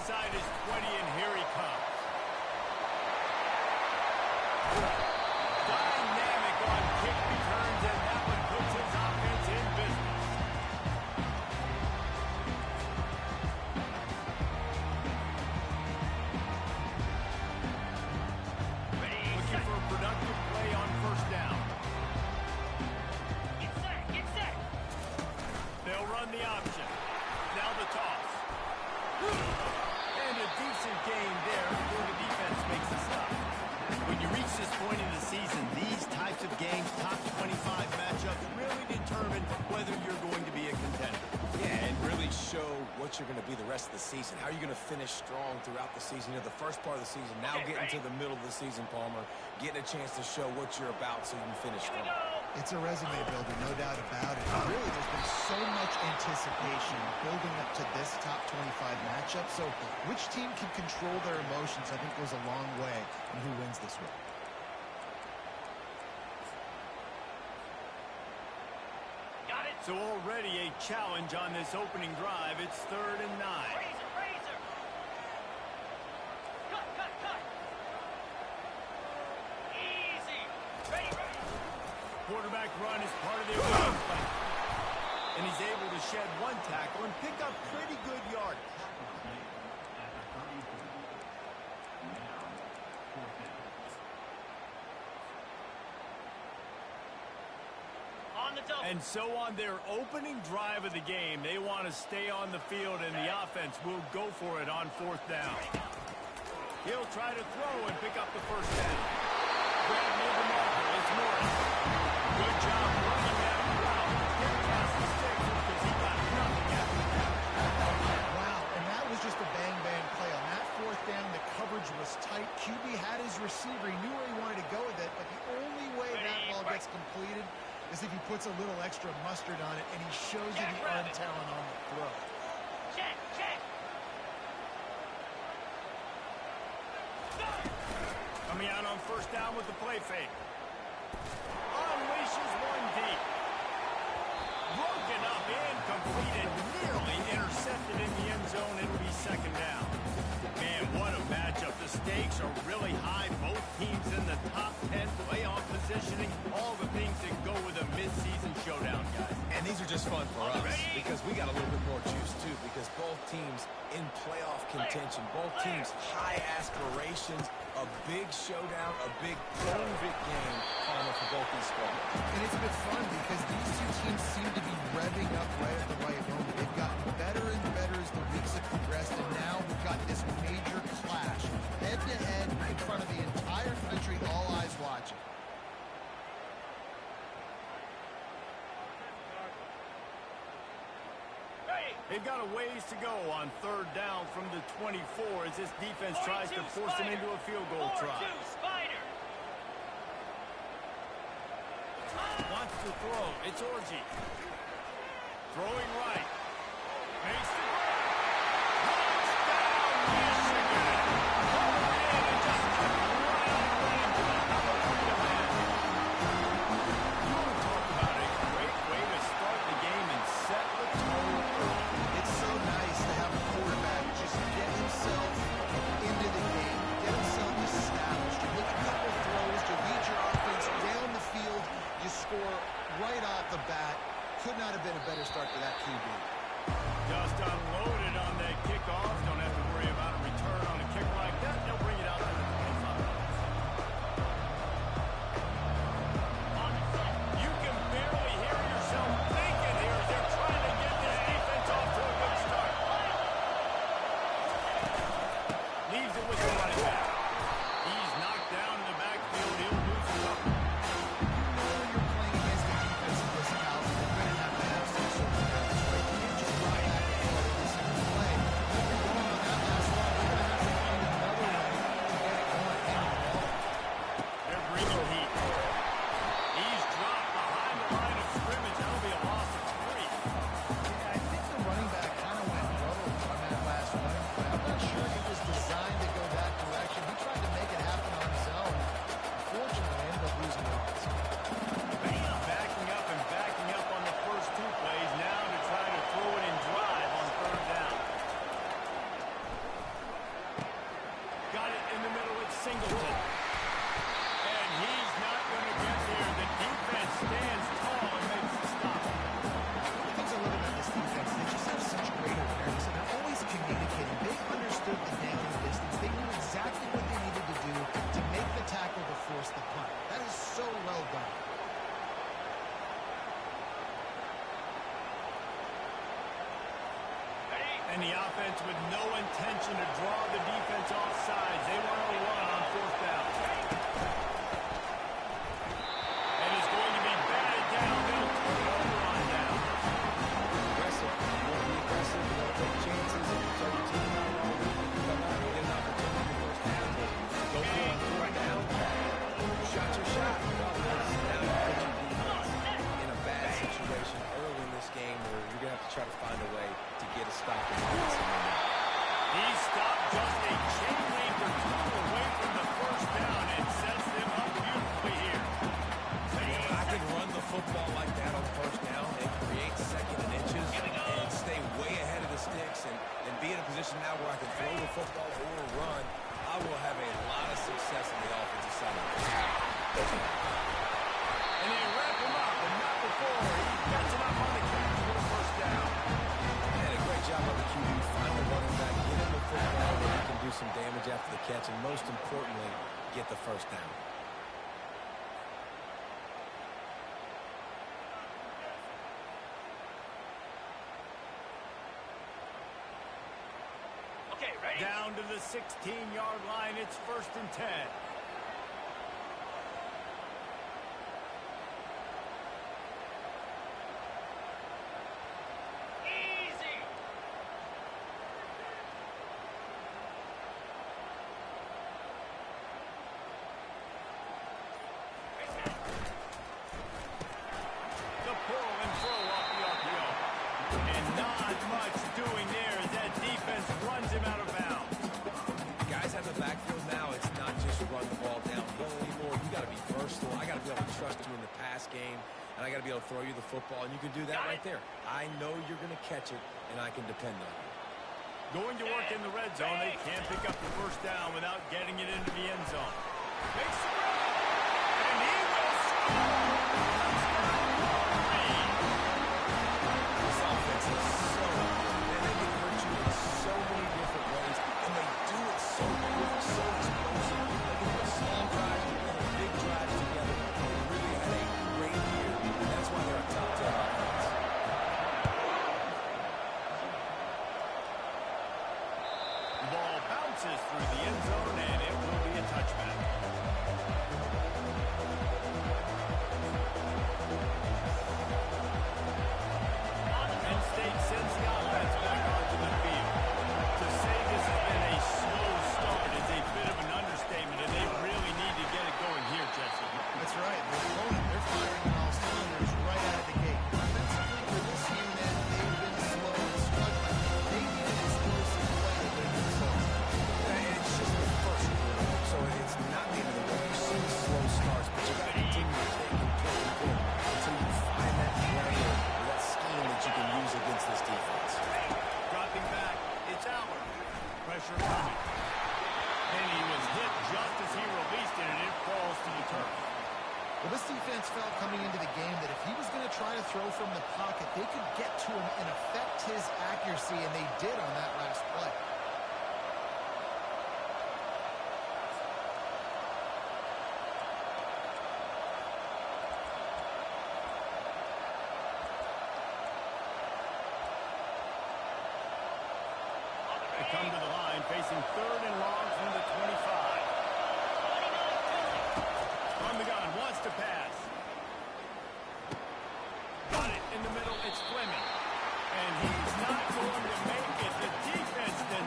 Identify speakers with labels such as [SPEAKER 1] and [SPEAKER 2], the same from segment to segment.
[SPEAKER 1] inside his 20, and here he comes. Dynamic on kick returns, and that one puts his offense in business. Looking for a productive play on first down.
[SPEAKER 2] Get set.
[SPEAKER 1] They'll run the option. Now the toss. And a decent gain there before the defense makes a stop. When you reach this point in the season, these types of games, top 25 matchups, really determine whether you're going to be a contender.
[SPEAKER 3] Yeah, and really show what you're going to be the rest of the season. How are you going to finish strong throughout the season? You know, the first part of the season, now getting to the middle of the season, Palmer, getting a chance to show what you're about so you can finish strong.
[SPEAKER 4] It's a resume builder, no doubt about it. And really, there's been so much anticipation building up to this top 25 matchup. So which team can control their emotions, I think, goes a long way in who wins this one.
[SPEAKER 2] Got it.
[SPEAKER 1] So already a challenge on this opening drive. It's 3rd and 9.
[SPEAKER 2] Razor. Cut. Easy. Ready.
[SPEAKER 1] Quarterback run is part of their game plan. And he's able to shed one tackle and pick up pretty good yardage.
[SPEAKER 2] On the double.
[SPEAKER 1] And so on their opening drive of the game, they want to stay on the field, and the offense will go for it on 4th down. He'll try to throw and pick up the first down. Grab near the marker. It's Morris. Good job running that route. Get past the sticks because he got nothing after that.
[SPEAKER 4] Wow, and that was just a bang-bang play. On that 4th down, the coverage was tight. QB had his receiver. He knew where he wanted to go with it, but the only way that ball gets completed is if he puts a little extra mustard on it, and he shows you the arm talent on the throw.
[SPEAKER 2] Check.
[SPEAKER 1] Coming out on first down with the play fake. Unleashes one deep. Broken up, incomplete, and nearly intercepted in the end zone. It'll be 2nd down. Man, what a matchup. The stakes are really high. Both teams in the top 10 playoff positioning. All the things that go with a midseason showdown, guys.
[SPEAKER 3] And these are just fun for us because we got a little bit more juice, too, because both teams in playoff contention, both teams high aspirations, a big showdown, a big prove-it game, Palmer, for both these squads.
[SPEAKER 4] And it's been fun because these two teams seem to be revving up right at the right moment. They've gotten better and better as the weeks have progressed, and now we've got this major clash, head-to-head in front of the entire country, all eyes watching.
[SPEAKER 1] They've got a ways to go on 3rd down from the 24 as this defense tries to force them into a field goal try.
[SPEAKER 2] Spider.
[SPEAKER 1] Wants to throw. It's Orji. Throwing right. Makes the grab. Touchdown, Michigan. Coming in and just took it right on the range. How about that? You want to talk about a great way to start the game and set the tone early.
[SPEAKER 4] It's so nice to have a quarterback just get himself into the game, get himself established. You make a couple throws, you lead your offense down the field, you score right off the bat. Could not have been a better start to that QB.
[SPEAKER 1] Just unloaded on that kickoff. Don't have to worry about a return on a kick like that. They'll bring it out to the 25. You can barely hear yourself thinking here as they're trying to get this defense off to a good start. Leaves it with the running back. He's knocked down in the backfield. He'll lose a couple.
[SPEAKER 4] When you're playing against a defense of this caliber, you're going to have to have some sort of balance, right? You can't just run back and forth every single play. If you're going on that last one, you're going to have to find another way to get it going in the ball.
[SPEAKER 1] They're bringing heat. He's dropped behind the line of scrimmage. That'll be a loss of 3.
[SPEAKER 4] Yeah, I think the running back kind of went rogue on that last running play. I'm not sure he was designed to go that direction. He tried to make it happen on his own. Unfortunately, ended up losing yards.
[SPEAKER 1] Backing up on the first 2 plays now to try to throw it and drive on 3rd down. Singleton. And he's not going to get there. The defense stands tall and makes the stop.
[SPEAKER 4] One of the things I love about this defense, they just have such great awareness, and they're always communicating. They understood the down and distance. They knew exactly what they needed to do to make the tackle to force the punt. That is so well done.
[SPEAKER 1] And the offense with no intention to draw the defense off sides. They want to run on fourth down. And it's going to be batted down. They'll turn it over on down.
[SPEAKER 3] Aggressive. You want to be aggressive. You want to take chances. If you tell your team how long you come out and get an opportunity first down. Go for it on fourth down. You shot your shot. Now you put your defense in a bad situation early in this game where you're going to have to try to find a way to get a stop in the moment.
[SPEAKER 1] He stopped just a chain link or two away from the first down and sets them up beautifully here.
[SPEAKER 3] I can run the football like that on first down and create second and inches and stay way ahead of the sticks and be in a position now where I can throw the football or run. I will have a lot of success on the offensive side of this.
[SPEAKER 1] And they wrap him up, but not before he gets it up on the catch for the first down.
[SPEAKER 3] And a great job by the QB. Find the running back, get him the football where he can do some damage after the catch, and most importantly, get the first down.
[SPEAKER 2] Okay, ready?
[SPEAKER 1] Down to the 16-yard line. It's 1st and 10.
[SPEAKER 2] Easy.
[SPEAKER 1] The pull and throw off the RPO. And not much doing there as that defense runs him out of bounds.
[SPEAKER 3] Guys have the backfield now. It's not just run the ball downhill anymore. You got to be versatile. I got to be able to trust you in the pass game, and I got to be able to throw you the football, and you can do that right there. I know you're going to catch it, and I can depend on you.
[SPEAKER 1] Going to work in the red zone. They can't pick up the first down without getting it into the end zone. Makes the run. And he will score.
[SPEAKER 3] This offense is so good, and they can hurt you in so many different ways, and they do it so quick, so explosive. They can put small drives together, big drives together. They really had a great year, and that's why they're a top 10 offense.
[SPEAKER 1] The ball bounces through the end zone, and it will be a touchback. Penn State sends the offense back onto the field. To say this has been a slow start is a bit of an understatement, and they really need to get it going here, Jesse.
[SPEAKER 4] That's right. They're firing on all cylinders right out of the gate. Offensively, for this unit, they've been slow and struggling. They need an explosive play to win this ball.
[SPEAKER 3] And it's just the first quarter, so it's not the end of the way. You see slow starts, but you got to continue to take and pick and pick until you find that play or that scheme that you can use against this defense.
[SPEAKER 1] Dropping back, it's Allen. Pressure coming. And he was hit just as he released it, and it falls to the turf.
[SPEAKER 4] Well, this defense felt coming into the game that if he was going to try to throw from the pocket, they could get to him and affect his accuracy, and they did on that last play.
[SPEAKER 1] They come to the line, facing 3rd and long from the 25. On the gun, wants to pass. Got it in the middle, it's Fleming. And he's not going to make it. The defense then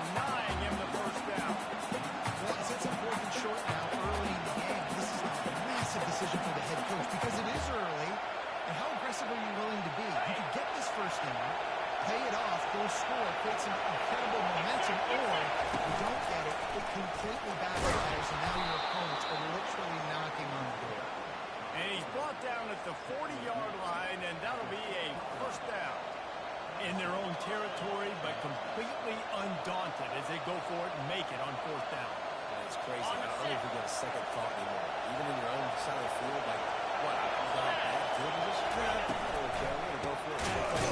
[SPEAKER 3] if we get a second thought anymore. Even in your own side of the field, like, what, I'm not a bad field position? Yeah, okay, I'm going to go for it. You're going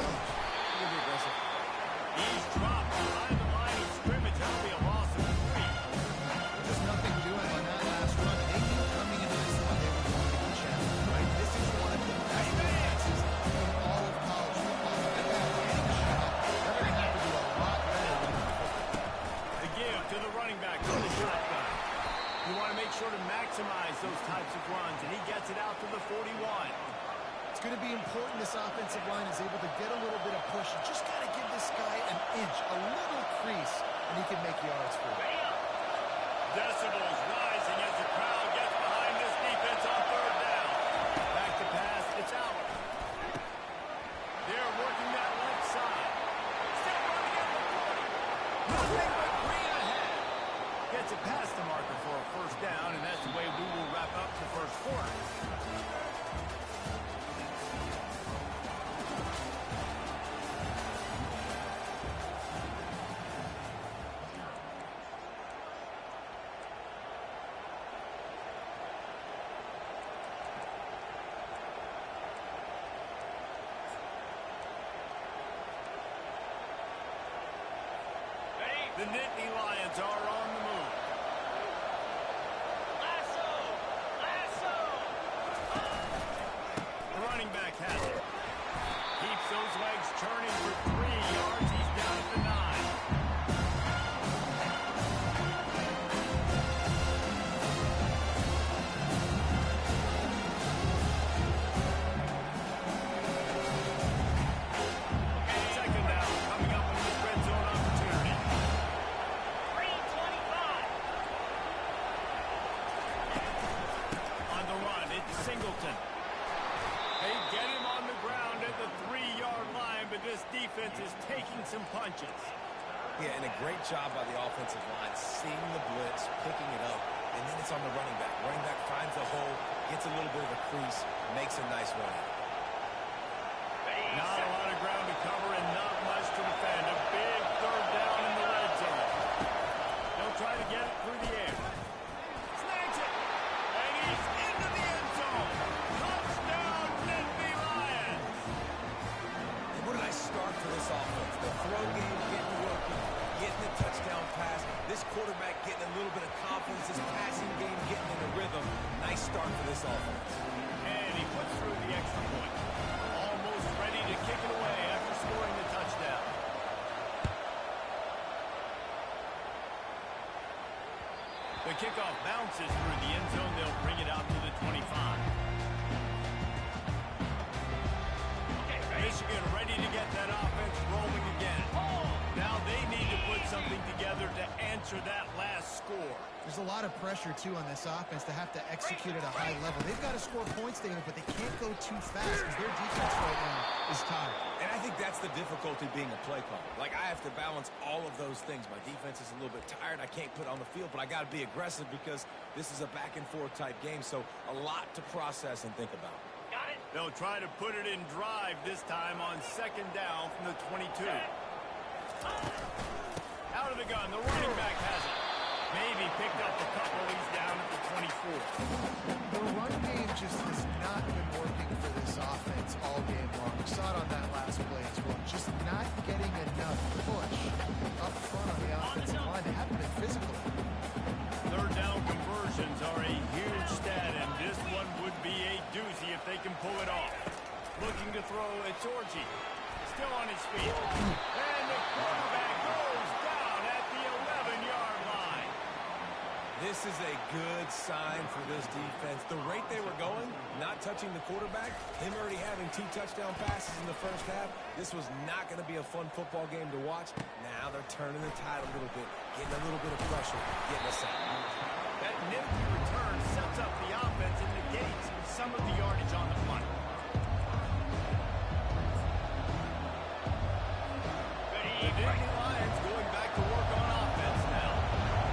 [SPEAKER 3] to be aggressive.
[SPEAKER 1] He's dropped behind the line of scrimmage. That'll be a loss of 3.
[SPEAKER 4] Just nothing doing on that last run. They knew coming into this one they were going to be challenged, right? This is one of the best defenses in all of college football. If they're getting shot, they're going to have to do a lot better than
[SPEAKER 1] The give to the running back on the shotgun. You want to make sure to maximize those types of runs, and he gets it out to the 41.
[SPEAKER 4] It's going to be important this offensive line is able to get a little bit of push. You just got to give this guy an inch, a little crease, and he can make yards for it.
[SPEAKER 2] Ready up.
[SPEAKER 1] Decibels rising as the crowd gets behind this defense on 3rd down. Back to pass, it's out. They're working that left side. Still running at the 40. Nothing but green ahead. Gets it past the marker for a 1st down, and that's the way we will wrap up the 1st quarter. The Nittany Lions are on the move.
[SPEAKER 2] Lasso. Lasso.
[SPEAKER 1] The running back has it. Keeps those legs churning for 3 yards. He's down at the 9. Second down, coming up in this red zone opportunity.
[SPEAKER 2] 325.
[SPEAKER 1] On the run, it's Singleton. They get him on the ground at the 3-yard line, but this defense is taking some punches.
[SPEAKER 3] Yeah, and a great job by the offensive line, seeing the blitz, picking it up, and then it's on the running back. Running back finds a hole, gets a little bit of a crease, makes a nice run.
[SPEAKER 2] Ready,
[SPEAKER 1] Not a
[SPEAKER 2] set.
[SPEAKER 1] lot of ground to cover and not much to defend. A big 3rd down in the red zone. They'll try to get it through the air. Snags it. And he's into the end zone. Touchdown, Nittany Lions.
[SPEAKER 3] And what did I start for this offense? The throw game getting working, getting the touchdown pass. This quarterback getting a little bit of confidence. This passing game getting in a rhythm. Nice start for this offense.
[SPEAKER 1] And he puts through the extra point. Almost ready to kick it away after scoring the touchdown. The kickoff bounces through the end zone. They'll bring it out to the 25.
[SPEAKER 2] Okay, ready.
[SPEAKER 1] Michigan ready to get that offense rolling again. Now they need to put something together to answer that last score.
[SPEAKER 4] There's a lot of pressure, too, on this offense to have to execute at a high level. They've got to score points, David, but they can't go too fast because their defense right now is tired.
[SPEAKER 3] And I think that's the difficulty being a play caller. Like, I have to balance all of those things. My defense is a little bit tired. I can't put on the field, but I got to be aggressive because this is a back-and-forth type game, so a lot to process and think about.
[SPEAKER 2] Got it.
[SPEAKER 1] They'll try to put it in drive this time on 2nd down from the 22. Out of the gun, the running back has it. Maybe picked up a couple. He's down at the 24.
[SPEAKER 4] The run game just has not been working for this offense all game long. We saw it on that last play as well. Just not getting enough push up front on the offensive line. They haven't been physical.
[SPEAKER 1] 3rd down conversions are a huge stat, and this one would be a doozy if they can pull it off. Looking to throw, it's Orji. Still on his feet. And the quarterback goes down at the 11-yard line.
[SPEAKER 3] This is a good sign for this defense. The rate they were going, not touching the quarterback, him already having 2 touchdown passes in the first half, this was not going to be a fun football game to watch. Now they're turning the tide a little bit, getting a little bit of pressure, getting us out.
[SPEAKER 1] That nifty return sets up the offense and negates some of the yardage on the punt. The Nittany Lions going back to work on offense now.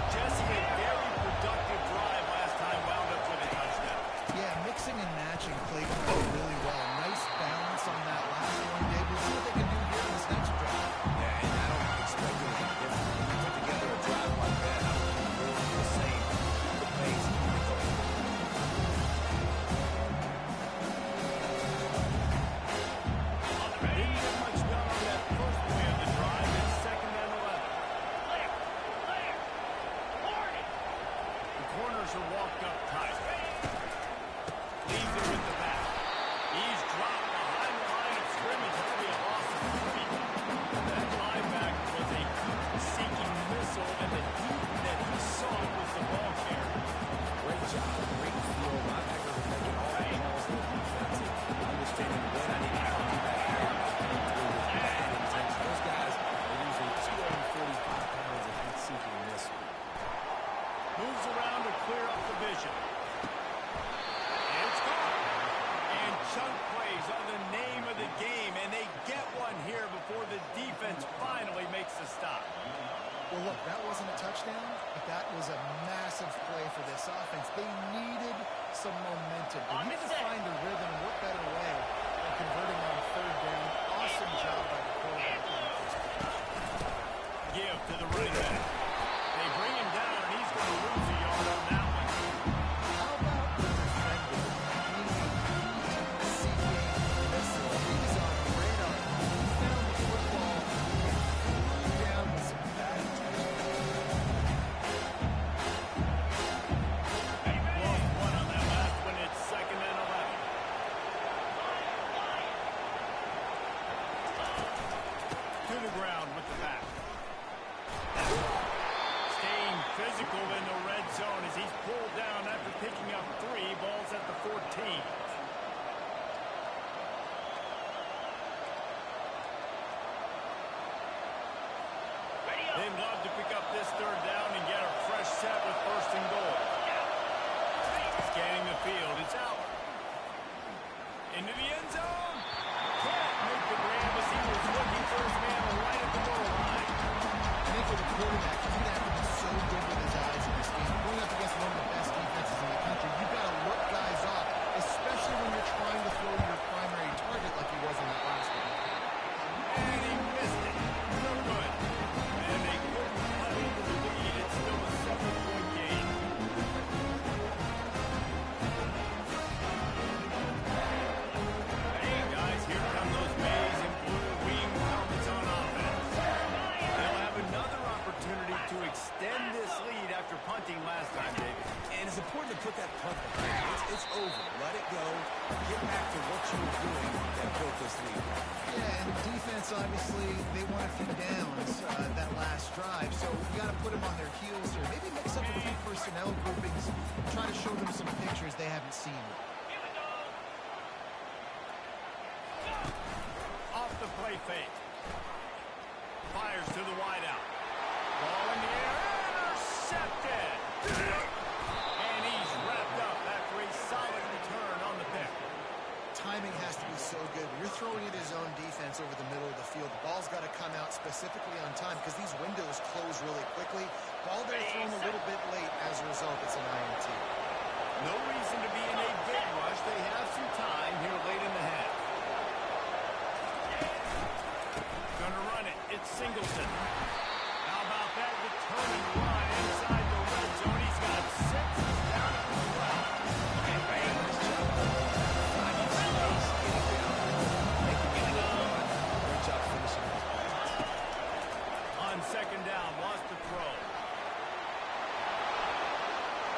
[SPEAKER 1] Jesse, a very productive drive last time, wound up with a touchdown.
[SPEAKER 4] Yeah, mixing and matching played really well. Nice balance on that last one, Dave. We'll see what they can do here in this next drive.
[SPEAKER 3] Yeah, and I don't expect anything different. When you put together a drive like that, I would be more of the same. The pace,
[SPEAKER 1] walked up tight. Leaves it with the back. He's dropped behind the line of scrimmage. That'll be a loss of 3. That linebacker was a seeking missile, and the heat that he sought was the ball carrier.
[SPEAKER 3] Great job, great feel. Linebackers are making all the calls on defensive, understanding when I need to come back here with bad intention. Those guys are usually 245 pounds of heat-seeking missile.
[SPEAKER 1] Moves around to clear up the vision. And it's gone. And chunk plays are the name of the game, and they get one here before the defense finally makes the stop.
[SPEAKER 4] Well, look, that wasn't a touchdown, but that was a massive play for this offense. They needed some momentum. They needed to find a rhythm. What better way than converting on 3rd down? Awesome job by the quarterback.
[SPEAKER 1] Give to the running back. They bring him down, and he's going to lose a yard on that one.
[SPEAKER 4] How about the defender being a heat-seeking missile? He's on the radar. He found the football down with some bad intentions.
[SPEAKER 1] Lost one on that last one. It's 2nd and 11. To the ground with the back. Staying physical in the red zone as he's pulled down after picking up 3 balls at the 14.
[SPEAKER 2] Ready up.
[SPEAKER 1] They'd love to pick up this 3rd down and get a fresh set with 1st and goal. Scanning the field, it's out. Into the end zone. Can't make the grab as he was looking for his man right at the goal line.
[SPEAKER 4] I think for the quarterback, he's going to have to be so good with his eyes in this game. Going up against one of the best defenses in the country, you've got to look guys off, especially when you're trying to throw your primary target like he was in that last one.
[SPEAKER 1] And he missed it. No good. And they couldn't cut into the lead. It's still a 7-point game. Hey, guys, here come those maize and blue wing helmets on offense. They'll have another opportunity to extend this lead after punting last time, David.
[SPEAKER 3] And it's important to put that punt behind you. It's over. Let it go. Get back to what you were doing that built this lead.
[SPEAKER 4] Yeah, and the defense, obviously, they won a few downs that last drive, so you got to put them on their heels here. Maybe mix up a few personnel groupings, try to show them some pictures they haven't seen yet.
[SPEAKER 2] Here we go.
[SPEAKER 1] Off the play fake. Fires to the wideout. Ball in the air. Intercepted. And he's wrapped up after a solid return on the pick.
[SPEAKER 4] Timing has to be so good. When you're throwing at his own defense over the middle of the field, the ball's got to come out specifically on time because these windows close really quickly. Ball there thrown a little bit late. As a result, it's an INT.
[SPEAKER 1] No reason to be in a big rush. They have some time here late in the half. Gonna run it. It's Singleton. How about that determined run inside the red zone? He's got 6. He's down to 12.
[SPEAKER 3] Okay, great. Nice job. Finding space, getting down, making it run. Great job finishing his offense.
[SPEAKER 1] On 2nd down, wants to throw.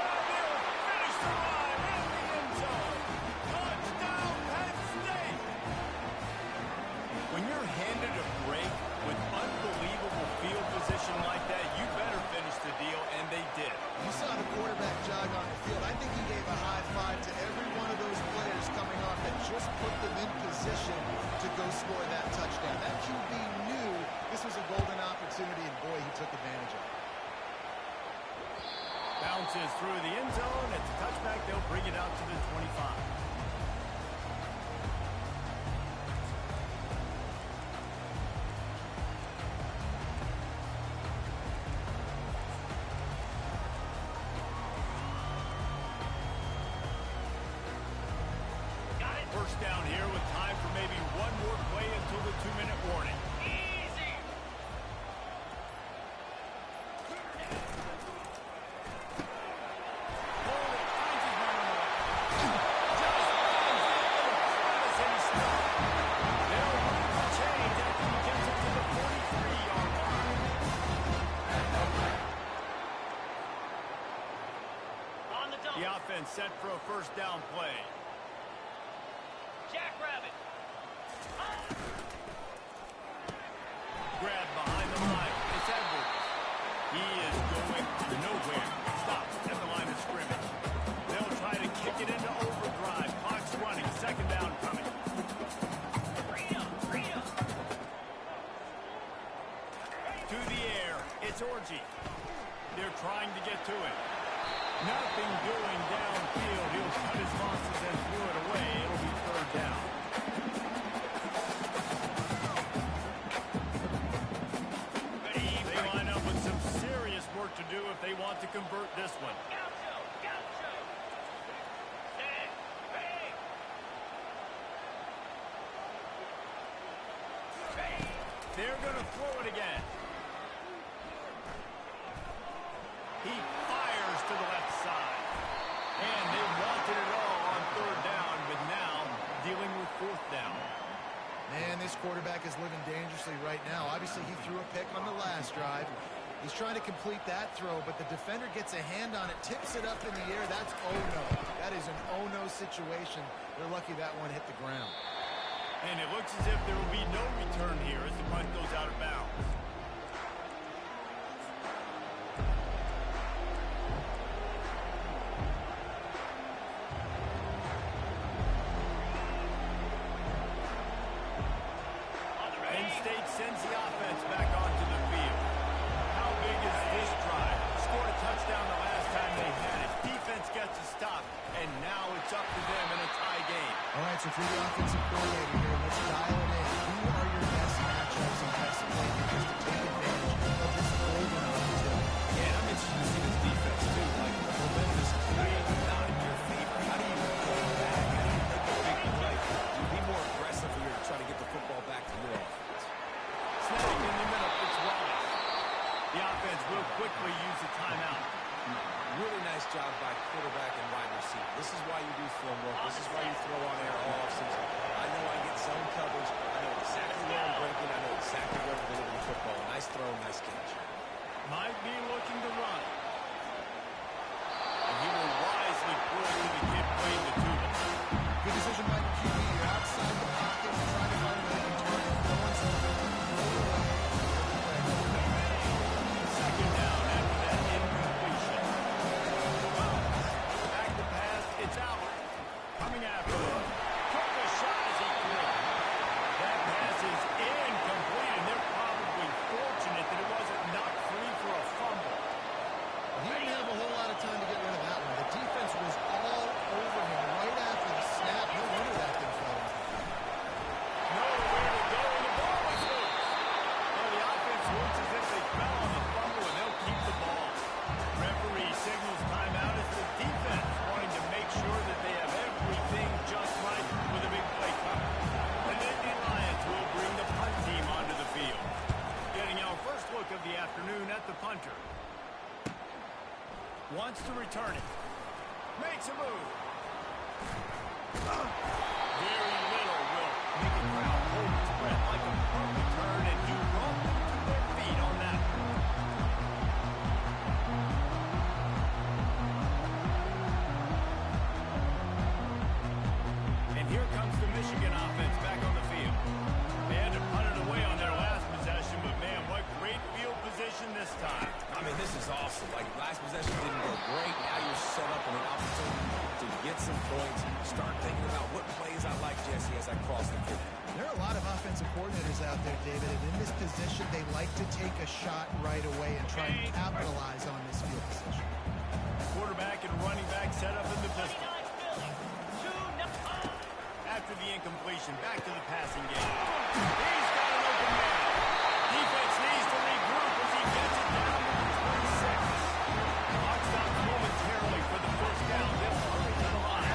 [SPEAKER 1] And he'll finish the run in the end zone. Touchdown, Penn State. When you're handed a break with unbelievable field position like that, you better finish the deal, and they did.
[SPEAKER 4] You saw the quarterback jog on the field. I think he gave a high five to every one of those players coming off that just put them in position to go score that touchdown. That QB knew this was a golden opportunity, and boy, he took advantage of it.
[SPEAKER 1] Bounces through the end zone. It's a touchback. They'll bring it out to the 25.
[SPEAKER 2] Got it.
[SPEAKER 1] First down here with time for maybe one more play until the 2-minute warning.
[SPEAKER 2] Easy.
[SPEAKER 1] Foley finds his man on the left. Just finds the other crevice, and he's stopped. They'll move the chains after he gets it to the 43-yard line.
[SPEAKER 2] On the double.
[SPEAKER 1] The offense set for a first down play.
[SPEAKER 2] Jackrabbit.
[SPEAKER 1] Grab behind the line. It's Edwards. He is going nowhere. Stops at the line of scrimmage. They'll try to kick it into overdrive. Clock's running. Second down coming.
[SPEAKER 2] Freedom.
[SPEAKER 1] To the air. It's Orji. They're trying to get to it. Nothing doing downfield. He'll cut his losses and throw it away. It'll be third down. They line up with some serious work to do if they want to convert this one.
[SPEAKER 2] Gaucho. Stand. Ready.
[SPEAKER 1] They're going to throw it again. He fires to the left side. And they wanted it all on third down, but now dealing with fourth down.
[SPEAKER 4] Man, this quarterback is living dangerously right now. Obviously, he threw a pick on the last drive. He's trying to complete that throw, but the defender gets a hand on it, tips it up in the air. That's oh-no. That is an oh-no situation. They're lucky that one hit the ground.
[SPEAKER 1] And it looks as if there will be no return here as the punt goes out of bounds. Penn State sends the offense back onto the field. How big is this drive? Scored a touchdown the last time they had it. Defense gets a stop, and now it's up to them in a tie game.
[SPEAKER 4] All right, so for the offensive coordinator here, let's dial it in. Who are your best matchups and best playmakers to take advantage of this golden opportunity?
[SPEAKER 3] Yeah, and I'm interested to see this defense, too. Like, the momentum is clearly not in your favor. How do you go back? How do you make a big play? You be more aggressive here to try to get the football back to your offense.
[SPEAKER 1] Snag in the middle, it's Wallace. The offense will quickly use a timeout.
[SPEAKER 3] Really nice job by quarterback and wide receiver. This is why you do film work. This is why you throw on air all offseason. I know I get zone coverage. I know exactly where I'm breaking. I know exactly where to deliver the football. Nice throw, nice catch.
[SPEAKER 1] Might be looking to run. And he will wisely pull to the kid playing the tuba.
[SPEAKER 4] Good decision by the QB. You're outside the pocket. You're trying to find an open target. No one's
[SPEAKER 1] Second down after that incompletion. Back to pass, it's out. Coming after him. Took a shot as he threw. That pass is incomplete, and they're probably fortunate that it wasn't knocked free for a fumble.
[SPEAKER 4] He didn't have a whole lot of time to get rid of that one. The defense was all over him right after the snap. No wonder that thing fell off the field.
[SPEAKER 1] Nowhere to go, and the ball was loose. Well, the offense looks as if they fell on the fumble, and they'll keep the ball. Referee signals timeout as the defense wanting to make sure that they have everything just right with a big play coming. The Nittany Lions will bring the punt team onto the field. Getting our first look of the afternoon at the punter. Wants to return it. Makes a move. Very little will make a crowd hold its breath like a perfect turn, and he rolled to their feet on that one. And here comes the Michigan offense back on the field. They had to punt it away on their last possession, but man, what great field position this time.
[SPEAKER 3] I mean, this is awesome. Like, last possession didn't go great. Now you're set up with an opportunity to get some points. Start thinking about what plays I like, Jesse, as I cross the field.
[SPEAKER 4] There are a lot of offensive coordinators out there, David, and in this position, they like to take a shot right away and try and capitalize on this field position.
[SPEAKER 1] Quarterback and running back set up in the
[SPEAKER 2] 29
[SPEAKER 1] pistol.
[SPEAKER 2] Philly. 2-0.
[SPEAKER 1] After the incompletion, back to the passing game. He's got an open man. Defense needs to regroup as he gets it down to the 26. Clock stops momentarily for the first down. They'll throw it to the line.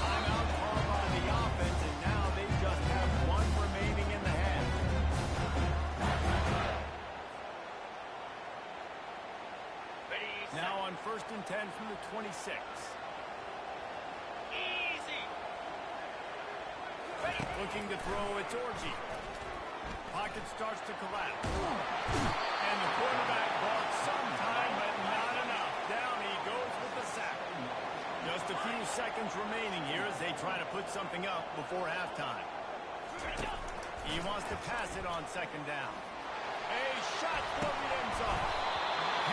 [SPEAKER 1] Timeout called by the offense, and now they just have one remaining in the half.
[SPEAKER 2] Ready, set.
[SPEAKER 1] Now on 1st and 10 from the 26.
[SPEAKER 2] Easy. Ready.
[SPEAKER 1] Looking to throw, it's Orji. Pocket starts to collapse. And the quarterback bought some time, but not enough. Down he goes with the sack. Just a few seconds remaining here as they try to put something up before halftime. He wants to pass it on second down. A shot for the end zone.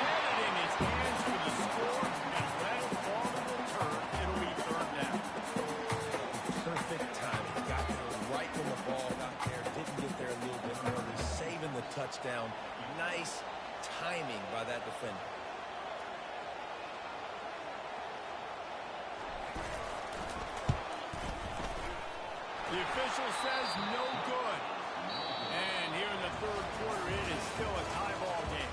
[SPEAKER 1] Had it in his hands for the score, and let it fall to the turn. It'll be third down.
[SPEAKER 3] Perfect timing. Got there right when the ball got there. Didn't get there a little bit early. Saving the touchdown. Nice timing by that defender.
[SPEAKER 1] The official says no good. And here in the third quarter, it is still a tie ball game.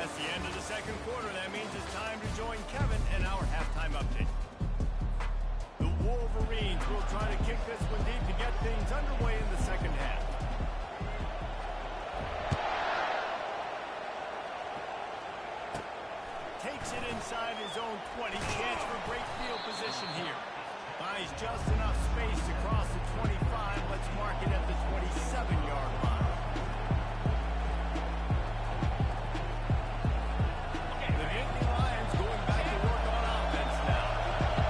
[SPEAKER 1] That's the end of the second quarter. That means it's time to join Kevin and our halftime update. The Wolverines will try to kick this one deep to get things underway in the second half. Takes it inside his own 20. Chance for great field position here. Buys just enough space to cross the 25. Let's mark it at the 27-yard line. The Nittany Lions going back to work on offense now.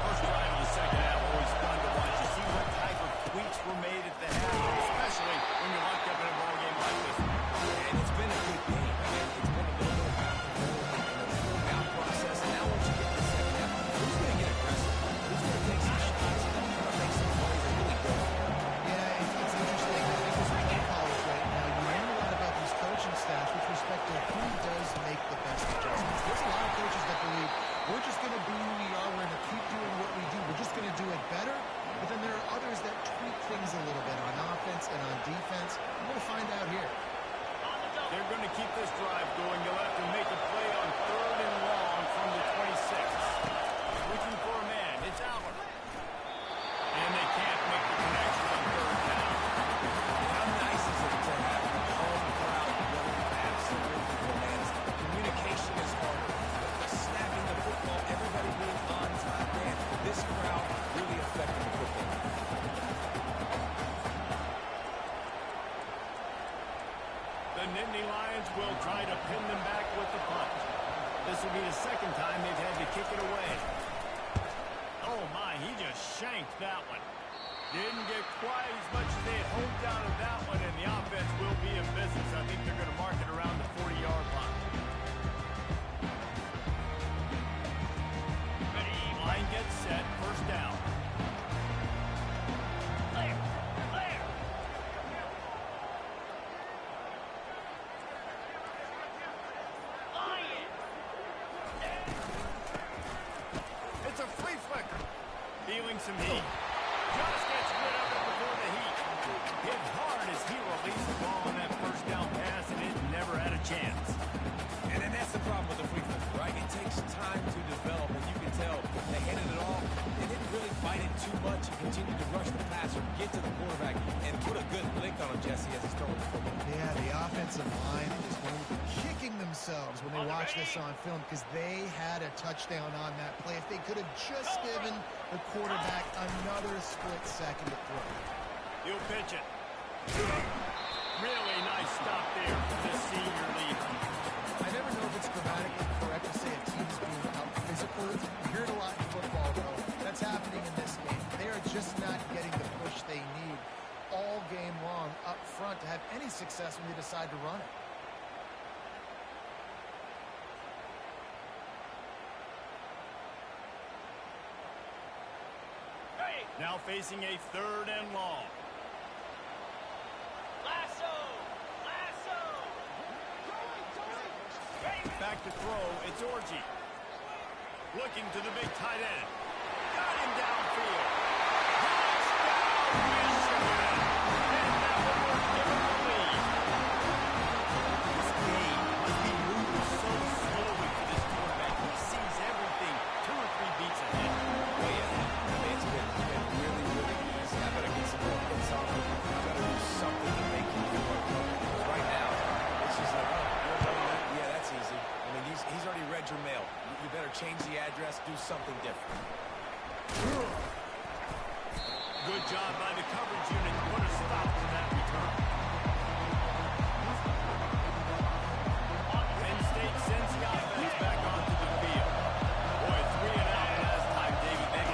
[SPEAKER 1] First drive of the second half, always fun to watch. You see what type of tweaks were made at the half, especially when you're locked up in a ball game like this.
[SPEAKER 3] And it's been a good game. I mean, it's been a little bit of back and forth and a full-out process. And now once you get to the second half, who's going to get aggressive? Who's going to take some shots and make some plays and really go for it?
[SPEAKER 4] Yeah, it's interesting. I think this play college right now, you learn a lot about these coaching staffs with respect to who does make the best adjustments. There's a lot of coaches that believe we're just going to be who we are. We're going to keep doing what we do. We're just going to do it better. But then there are others that tweak things a little bit on offense and on defense. We're going to find out here.
[SPEAKER 1] They're going to keep this drive going. You'll have to make a play on third and long from the 26. Looking for a man. It's Albert. And they can't make the connection on third down.
[SPEAKER 3] How nice is it to have the home crowd going absolutely bananas? Communication is hard. Snapping the football, everybody being on time, man. This crowd really affecting the football.
[SPEAKER 1] The Nittany Lions will try to pin them back with the punt. This will be the second time they've had to kick it away. Oh, my, he just shanked that one. Didn't get quite as much as they had hoped out of that one, and the offense will be in business. I think they're going to mark it around the 40-yard line. Line gets set, first down. It's a flea flicker. Feeling some heat. Just gets rid of it before the heat. Hit hard as he released the ball on that first down pass, and it never had a chance.
[SPEAKER 3] And then that's the problem with the free throw, right? It takes time to develop, and you can tell they handed it off. They didn't really fight it too much and continue to rush the passer, get to the quarterback, and put a good lick on him, Jesse, as he's throwing the football.
[SPEAKER 4] Yeah, the offensive line is going to be kicking themselves when they watch this on film because they had a touchdown on that play. If they could have just given the quarterback another split second to throw.
[SPEAKER 1] He'll pitch it. Really nice stop there for the senior leader.
[SPEAKER 4] I never know if it's grammatically correct to say a team's being out physical. You hear it a lot in football, though. That's happening in this game. They are just not getting the push they need all game long up front to have any success when they decide to run it.
[SPEAKER 1] Now facing a third and long.
[SPEAKER 2] Lasso! Lasso!
[SPEAKER 1] Back to throw, it's Orji. Looking to the big tight end. Got him downfield. Touchdown, Michigan! And that one will give him the lead. This game must be moving so slowly for this quarterback. He sees everything 2 or 3 beats ahead.
[SPEAKER 3] Way ahead. I mean, it's been really, really easy. I better get some more hits on him. I better do something to make him do it. Right now, it's just like, oh, you're running that? Yeah, that's easy. I mean, he's already read your mail. You better change the address, do something different.
[SPEAKER 1] Good job by the coverage unit to put a stop to that return. Penn State sends the offense back onto the field. Boy, 3 and out last time, David. They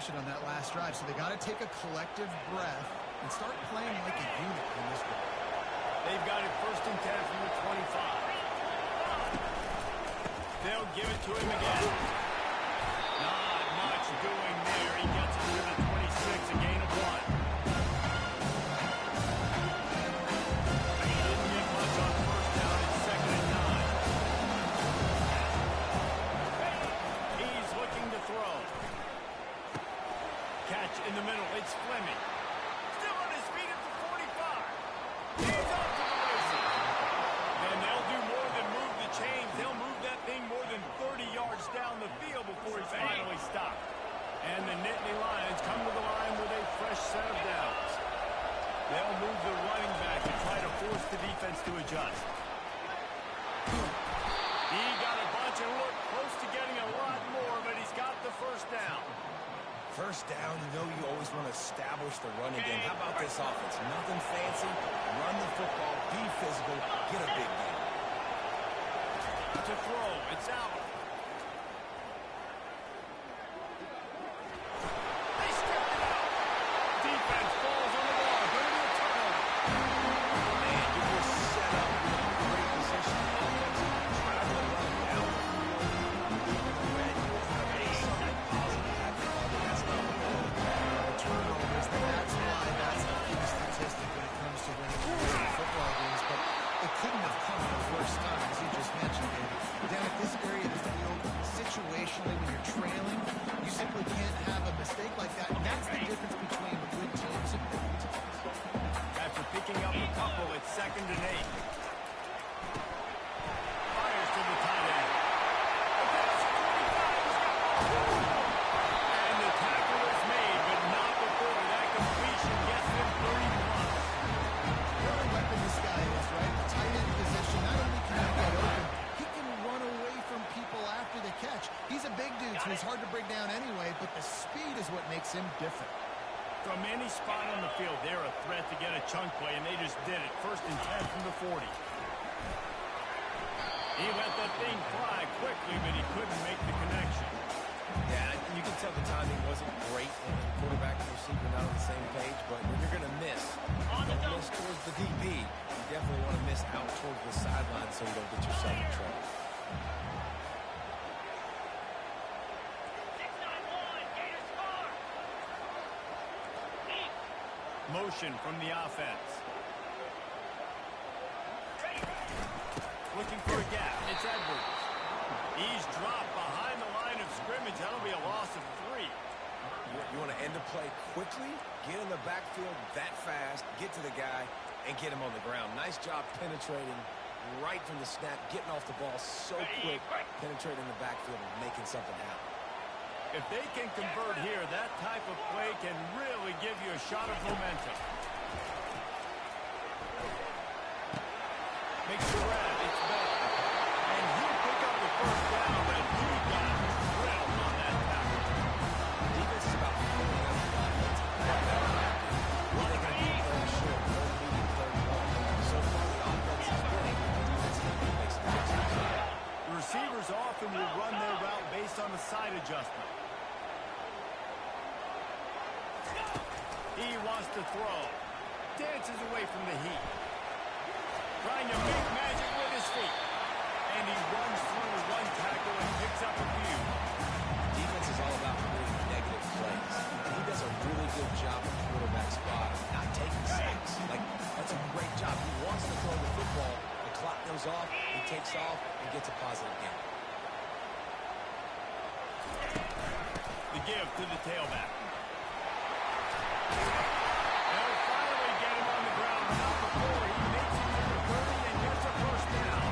[SPEAKER 4] possession on that last drive, so they got to take a collective breath and start playing like a unit in this one.
[SPEAKER 1] They've got it 1st and 10 from the 25. They'll give it to him again. Not much doing there. He gets it to the 26, a gain of 1. He didn't get much on 1st down. It's 2nd and 9. He's looking to throw. Catch in the middle. It's Fleming. Still on his feet at the 45. He's off to the races. And they'll do more than move the chains. They'll move that thing more than 30 yards down the field before he's finally stopped. And the Nittany Lions come to the line with a fresh set of downs. They'll move the running back and try to force the defense to adjust. He got a bunch and looked close to getting a lot more, but he's got the 1st down.
[SPEAKER 3] 1st down, you know you always want to establish the running game. How about this offense? Nothing fancy. Run the football, be physical, get a big game.
[SPEAKER 1] To throw, it's out. They stripped it out. Defense falls on the ball. Going to be a turnover.
[SPEAKER 3] Man, you were set up in a great position. Offensive, try to run it down the field. Red, you will have something positive happen. That's not what we're doing.
[SPEAKER 4] Turnovers, that's why that's a key statistic when it comes to winning football games, but it couldn't have come the 1st time, as you just mentioned, David. Down at this area of the field, situationally, when you're trailing, you simply can't have a mistake like that, and that's the difference between good teams and bad teams.
[SPEAKER 1] After picking up a couple, it's 2nd and 8. Fires to the tight end. Across the 45, and the tackle is made, but not before that completion gets him 30+.
[SPEAKER 4] What a weapon this guy is, right? The tight end position, not only can he get open, he can run away from people after the catch. He's a big dude, so he's hard to bring down anyway, but the speed is what makes him different.
[SPEAKER 1] From any spot on the field, they're a threat to get a chunk play, and they just did it. 1st and 10 from the 40. He let that thing fly quickly, but he couldn't make the connection.
[SPEAKER 3] Yeah, you can tell the timing wasn't great when the quarterback and receiver not on the same page, but when you're going to miss, don't miss towards the DB. You definitely want to miss out towards the sideline so you don't get yourself in trouble.
[SPEAKER 2] 6-9-1, Gators score.
[SPEAKER 1] Motion from the offense. Looking for a gap. It's Edwards. He's dropped behind the line of scrimmage. That'll be a loss of 3.
[SPEAKER 3] You want to end the play quickly, get in the backfield that fast, get to the guy, and get him on the ground. Nice job penetrating right from the snap, getting off the ball so quick, penetrating the backfield and making something happen.
[SPEAKER 1] If they can convert here, that type of play can really give you a shot of momentum. Makes the grab. It's Bell. And he'll pick up the 1st down, but he got drilled on that tackle.
[SPEAKER 3] Defense is about pulling out the offense. What are they going to do? Third short, third medium, third long. So far, the offense is winning. The defense makes the fixes.
[SPEAKER 1] Receivers often will run their route based on a side adjustment. He wants to throw. Dances away from the heat. Trying to make magic with his feet. And he runs through one tackle and picks up a few.
[SPEAKER 3] Defense is all about creating negative plays. He does a really good job at quarterback spot, not taking sacks. That's a great job. He wants to throw the football. The clock goes off, he takes off, and gets a positive gain.
[SPEAKER 1] The give to the tailback. They'll finally get him on the ground. Not before he makes it to the 30 and gets a 1st down.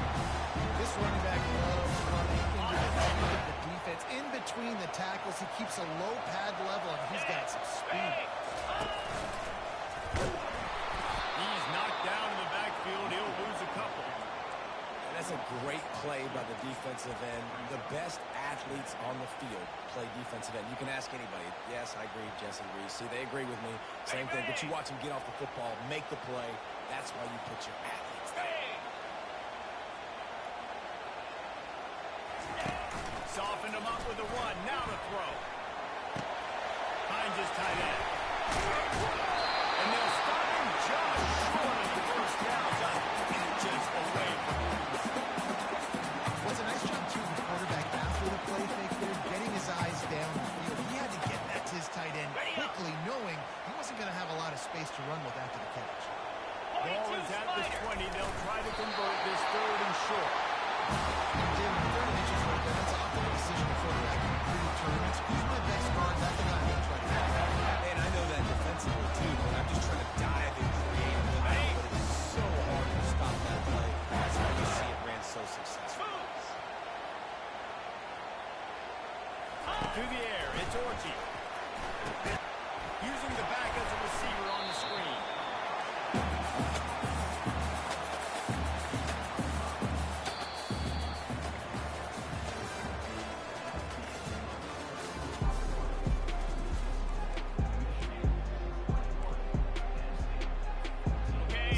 [SPEAKER 4] This running back loves running into the defense. In between the tackles, he keeps a low pad level, and he's got some speed.
[SPEAKER 1] He's knocked down in the backfield. He'll lose a couple.
[SPEAKER 3] And that's a great play by the defensive end. The best athletes on the field play defensive end. You can ask anybody. Yes, I agree, Jesse Reese. See, they agree with me. Same thing. But you watch them get off the football, make the play. That's why you put your athletes there. Soften him up with the 1. Now to throw.
[SPEAKER 1] finds his tight end. And they'll stop him just short of the first down. Just away from him.
[SPEAKER 4] What's a nice job, too, the quarterback after the play fake there, getting his eyes down the field. He had to get that to his tight end quickly, knowing he wasn't going to have a lot of space to run with after the catch.
[SPEAKER 1] Ball is at the 20. They'll try to convert this third and short.
[SPEAKER 4] And Jim, third and inches right there, that's often a decision the quarterback can pre-determine. Who's my best guards at the 9 inch right now?
[SPEAKER 3] And I know that defensively, too, but I'm just trying to dive and create a little bit. But it's so hard to stop that play. That's how you see it ran so successful.
[SPEAKER 1] Through the air, it's Orchie. Using the back as a receiver on the screen.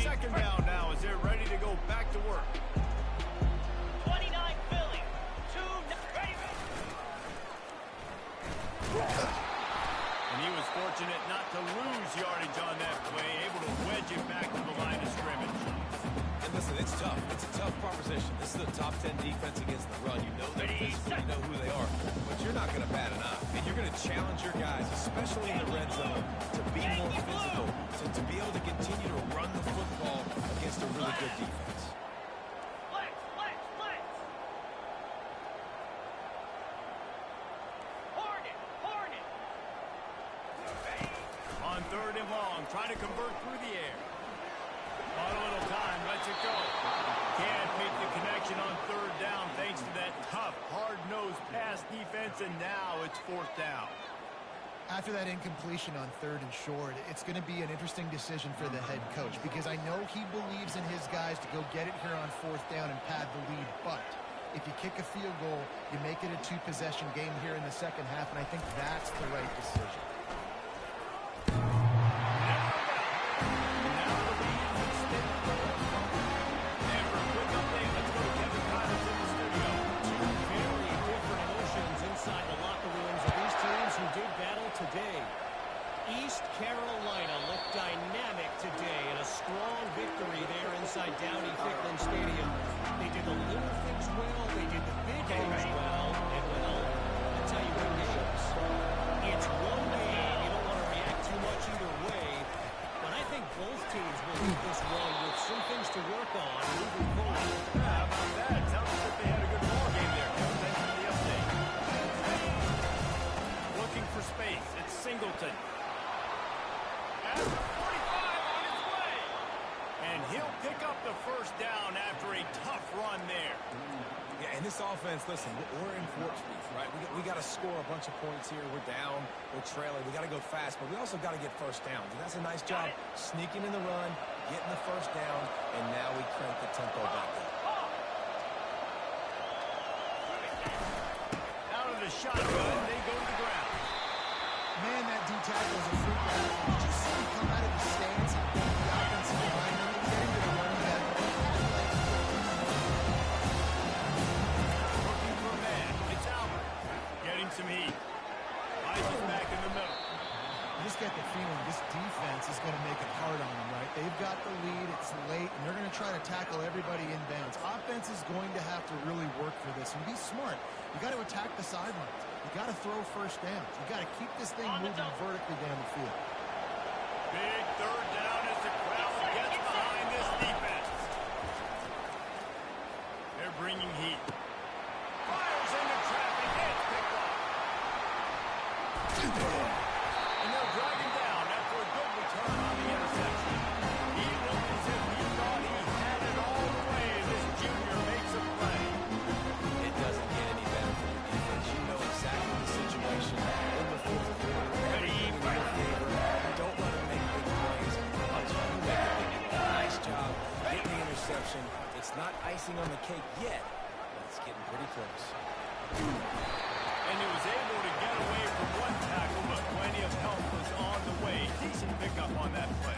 [SPEAKER 1] Second down now as they're ready to go back to work.
[SPEAKER 2] 29 Philly. 2 ready.
[SPEAKER 1] And he was fortunate not to lose yardage on that play, able to wedge it back to the line of scrimmage.
[SPEAKER 3] And listen, it's tough. It's a tough proposition. This is a top 10 defense against the run. You know they're physical, you know who they are. But you're not going to bat an eye. And you're going to challenge your guys, especially in the red zone, to be more physical, to be able to continue to run the football against a really good defense.
[SPEAKER 2] Flex. Hornet.
[SPEAKER 1] On third and long, trying to convert through the air. On a little time, lets it go. Can't make the connection on third down thanks to that tough, hard-nosed pass defense, and now it's fourth down.
[SPEAKER 4] After that incompletion on third and short, it's going to be an interesting decision for the head coach because I know he believes in his guys to go get it here on fourth down and pad the lead, but if you kick a field goal, you make it a 2-possession game here in the second half, and I think that's the right decision.
[SPEAKER 5] Today, East Carolina looked dynamic today in a strong victory there inside Downey-Ficklin Stadium. They did the little things well, they did the big things well, and well, that's how you win games. It's one game, you don't want to react too much either way, but I think both teams will leave this one with some things to work on moving forward.
[SPEAKER 1] How about that? Sounds like they had a good ball game there. Thanks for the update. Looking for space. It's Singleton. At the 45 on his way. And he'll pick up the first down after a tough run there.
[SPEAKER 3] Yeah, and this offense, listen, we're in Fort Speed, right? We got to score a bunch of points here. We're down. We're trailing. We got to go fast, but we also got to get first downs. And that's a nice job sneaking in the run, getting the first down, and now we crank the tempo back up.
[SPEAKER 1] Out of the shotgun, they go to the ground.
[SPEAKER 4] Man, that D-tackle is a freak out. Did you see him come out of his stance and beat the offensive line and get into the running back?
[SPEAKER 1] Looking for a man. It's Albert. Getting some heat. Rises back in the middle.
[SPEAKER 4] You just get the feeling this defense is going to make it hard on them, right? They've got the lead, it's late, and they're going to try to tackle everybody inbounds. Offense is going to have to really work for this and be smart. You got to attack the sidelines. You got to throw first downs. You got to keep this thing moving vertically down the field.
[SPEAKER 1] Big third down as the crowd gets behind this defense. They're bringing heat. Fires into traffic. It's picked up. And they'll drag him down after a good return on the interception. He looked as if he thought he had it all the way. This junior makes a play.
[SPEAKER 3] It doesn't get any better for your defense. You know exactly the situation in the fourth quarter. Everything in your favor. Don't let them make big plays. Watch you make it. Nice job getting the interception. It's not icing on the cake yet, but it's getting pretty close.
[SPEAKER 1] And he was able to get away from one tackle, but plenty of help was on the way. Decent pickup on that play.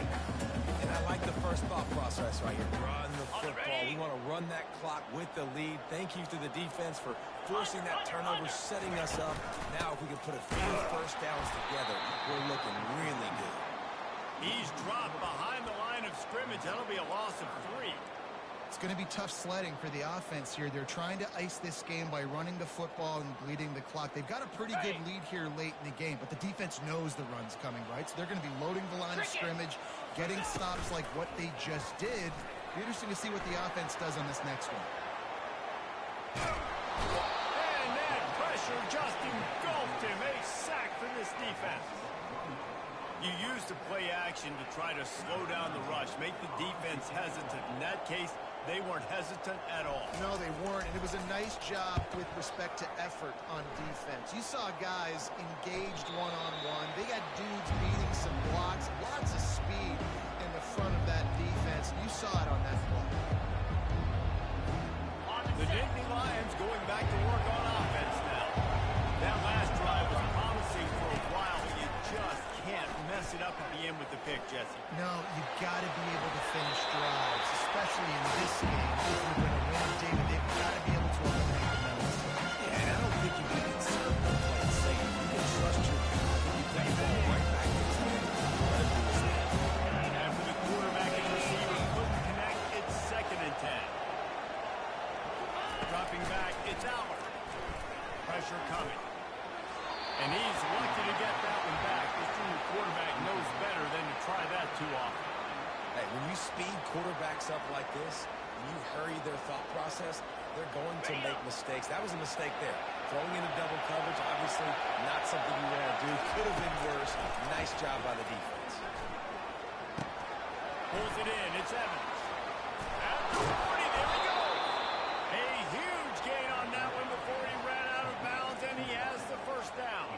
[SPEAKER 3] And I like the first thought process right here. Run the football. We want to run that clock with the lead. Thank you to the defense for forcing that turnover, setting us up. Now if we can put a few first downs together, we're looking really good.
[SPEAKER 1] He's dropped behind the line of scrimmage. That'll be a loss of 3.
[SPEAKER 4] It's going to be tough sledding for the offense here. They're trying to ice this game by running the football and bleeding the clock. They've got a pretty good lead here late in the game, but the defense knows the run's coming, right? So they're going to be loading the line of scrimmage, getting stops like what they just did. Be interesting to see what the offense does on this next one.
[SPEAKER 1] And that pressure just engulfed him. A sack for this defense. You use the play action to try to slow down the rush, make the defense hesitant. In that case, they weren't hesitant at all.
[SPEAKER 4] No, they weren't, and it was a nice job with respect to effort on defense. You saw guys engaged one-on-one. They got dudes beating some blocks, lots of speed in the front of that defense. You saw it on that play.
[SPEAKER 1] The Nittany Lions going back to work on offense now. That last drive was promising for a while, but you just can't mess it up at the end with the pick, Jesse.
[SPEAKER 4] No, you got to be able to finish drives, especially in this game. If you're going to win, David, they've got to be able to eliminate the penalties.
[SPEAKER 3] Yeah, and I don't think you can conservative play it safe. You can trust your guy. I think you put the ball right back in his hand. Let him do his thing.
[SPEAKER 1] And for the quarterback and receiver, couldn't connect. It's 2nd and 10. Dropping back, it's Allard. Pressure coming. And he's lucky to get that one back. This junior quarterback knows better than to try that too often.
[SPEAKER 3] Hey, when you speed quarterbacks up like this, and you hurry their thought process, they're going to make mistakes. That was a mistake there. Throwing into double coverage, obviously not something you want to do. Could have been worse. Nice job by the defense.
[SPEAKER 1] Pulls it in. It's Evans. At the 40, there we go. A huge gain on that one before he ran out of bounds, and he has the first down.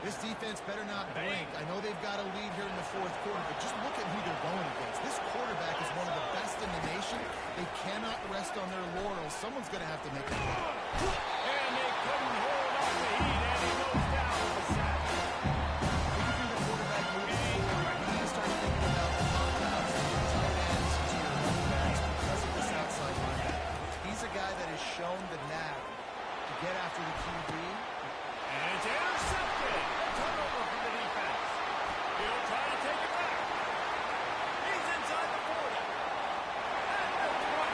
[SPEAKER 4] This defense better not blink. I know they've got a lead here in the 4th quarter, but just look at who they're going against. This quarterback is one of the best in the nation. They cannot rest on their laurels. Someone's going to have to make a play.
[SPEAKER 1] And they couldn't hold on the heat, and he goes down with the sack.
[SPEAKER 4] If you're the quarterback moving forward, you need to start thinking about the pop outs to your tight ends, to your running backs, because of this outside linebacker. He's a guy that has shown the knack to get after the QB.
[SPEAKER 1] And it's intercepted. Turnover for the defense. He'll try to take it back. He's inside the 40. At the 20.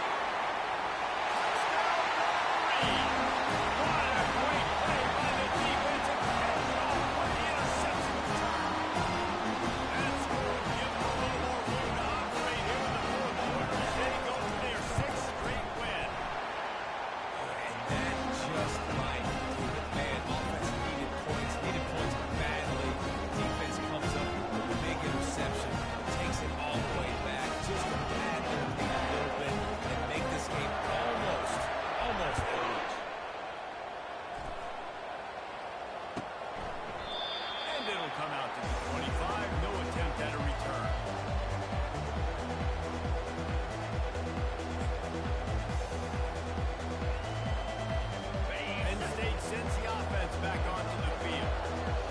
[SPEAKER 1] Touchdown, Wolverine. What a great play by the defensive end off with the interception return. That's going to give them a little more room to operate here in the 4th quarter as they go for their 6th straight win.
[SPEAKER 3] And that just might do it, man. Offense needed points badly. Defense comes up with a big interception, takes it all the way back, just to pad their lead a little bit and make this game almost their reach.
[SPEAKER 1] And it'll come out to the 25. No attempt at a return. Penn State sends the offense back onto the field.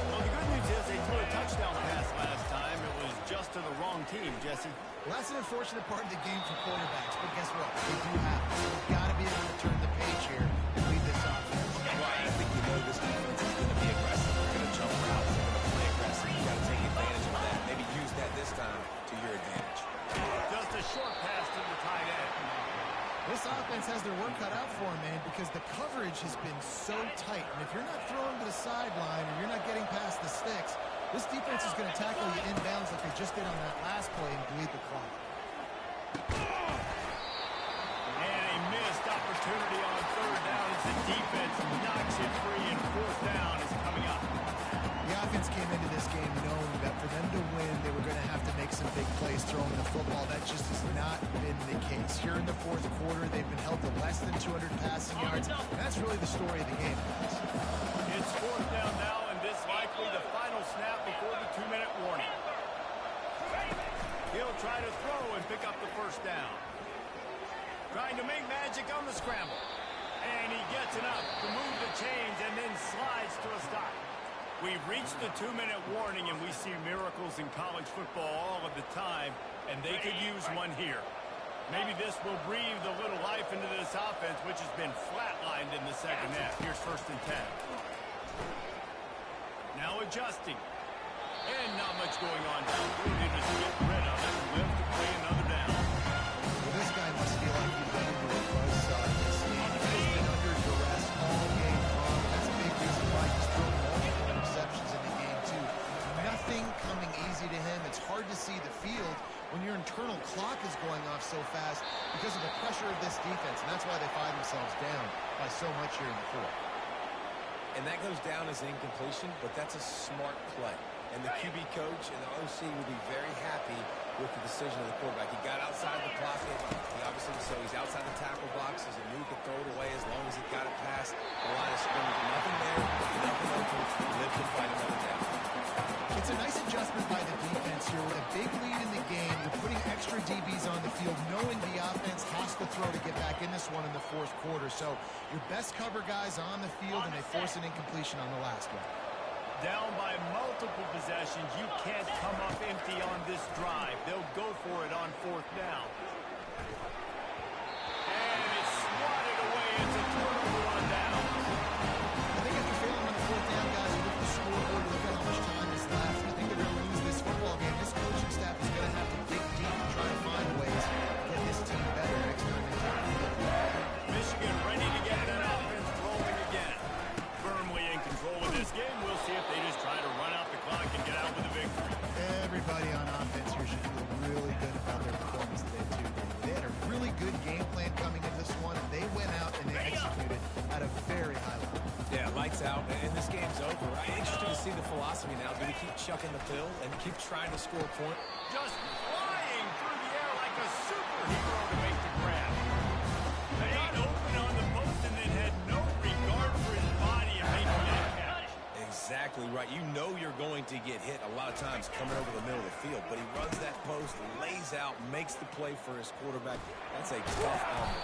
[SPEAKER 1] Well, the good news is they threw a touchdown pass last time. It was just to the wrong team, Jesse.
[SPEAKER 4] Well, that's an unfortunate part of the game for quarterbacks, but guess what? They do have it. So they've got to be able to turn the page here and lead this offense.
[SPEAKER 3] Right, I think you know this defense is going to be aggressive. They're going to jump routes. They're going to play aggressive. You got to take advantage of that. Maybe use that this time to your advantage.
[SPEAKER 1] Just a short pass to the tight end.
[SPEAKER 4] This offense has their work cut out for them, man, because the coverage has been so tight. And if you're not throwing to the sideline or you're not getting past the sticks, this defense is going to tackle you inbounds like they just did on that last play and bleed the clock.
[SPEAKER 1] And a missed opportunity on 3rd down as the defense knocks it free, and 4th down is coming up.
[SPEAKER 4] The offense came into this game knowing that for them to win, they were going to have to make some big plays throwing the football. That just has not been the case. Here in the 4th quarter, they've been held to less than 200 passing yards. And that's really the story of the game, guys.
[SPEAKER 1] It's 4th down now, and this likely the final snap before the 2-minute warning. He'll try to throw and pick up the 1st down. Trying to make magic on the scramble. And he gets enough to move the chains and then slides to a stop. We've reached the 2-minute warning, and we see miracles in college football all of the time, and they could use one here. Maybe this will breathe a little life into this offense, which has been flatlined in the second half. Here's 1st and 10. Now adjusting. And not much going on. They just get rid of it. Live to play another down.
[SPEAKER 4] Well, this guy must feel like he's been into a buzzsaw in this game. He's been under duress all game long. That's a big reason why he's thrown multiple interceptions in the game, too. Nothing coming easy to him. It's hard to see the field when your internal clock is going off so fast because of the pressure of this defense. And that's why they find themselves down by so much here in the fourth.
[SPEAKER 3] And that goes down as incompletion, but that's a smart play. And the QB coach and the OC will be very happy with the decision of the quarterback. He got outside the pocket. He obviously, so he's outside the tackle boxes and knew he could throw it away as long as he got it past the line of scrimmage. Nothing there, nothing open. Live to fight another down.
[SPEAKER 4] It's a nice adjustment by the defense here. With a big lead in the game, you're putting extra DBs on the field, knowing the offense has to throw to get back in this one in the fourth quarter. So your best cover guys on the field, and they force an incompletion on the last one.
[SPEAKER 1] Down by multiple possessions. You can't come up empty on this drive. They'll go for it on 4th down. And it's swatted away. It's a turnover on down.
[SPEAKER 4] I think after failing on the 4th down, guys, look at the scoreboard, look at how much time is left. I think they're going to lose this football game. This coaching staff is going to have to dig deep and try to find ways to get this team better next time they take the field.
[SPEAKER 1] Michigan ready to get that offense rolling again. Firmly in control of this game. We'll see if they just try to run out the clock and get out with a victory.
[SPEAKER 4] Everybody on offense here should feel really good about their performance today, too. They had a really good game plan coming into this one. They went out and they executed at a very high level.
[SPEAKER 3] Yeah, lights out, and this game's over. I'm interested to see the philosophy now. Do we keep chucking the pill and keep trying to score a point?
[SPEAKER 1] Just flying through the air like a superhero to make the grab. They got open on the post and then had no regard for his body and making that catch.
[SPEAKER 3] Exactly right. You know you're going to get hit a lot of times coming over the middle of the field, but he runs that post, lays out, makes the play for his quarterback. That's a tough humble.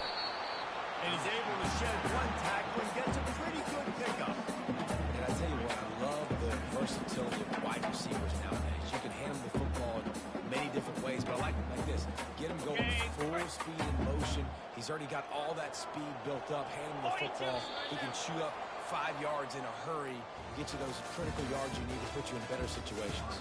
[SPEAKER 1] And he's able to shed one tackle and gets a pretty good pickup.
[SPEAKER 3] And I tell you what, I love the versatility of wide receivers nowadays. You can hand him the football in many different ways, but I like this. Get him going full speed in motion. He's already got all that speed built up. Hand him the football. He can shoot up 5 yards in a hurry, get you those critical yards you need to put you in better situations.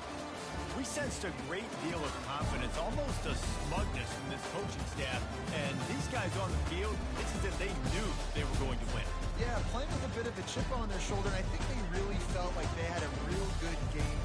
[SPEAKER 1] We sensed a great deal of confidence, almost a smugness from this coaching staff. And these guys on the field, it's as if they knew they were going to win.
[SPEAKER 4] Yeah, playing with a bit of a chip on their shoulder, and I think they really felt like they had a real good game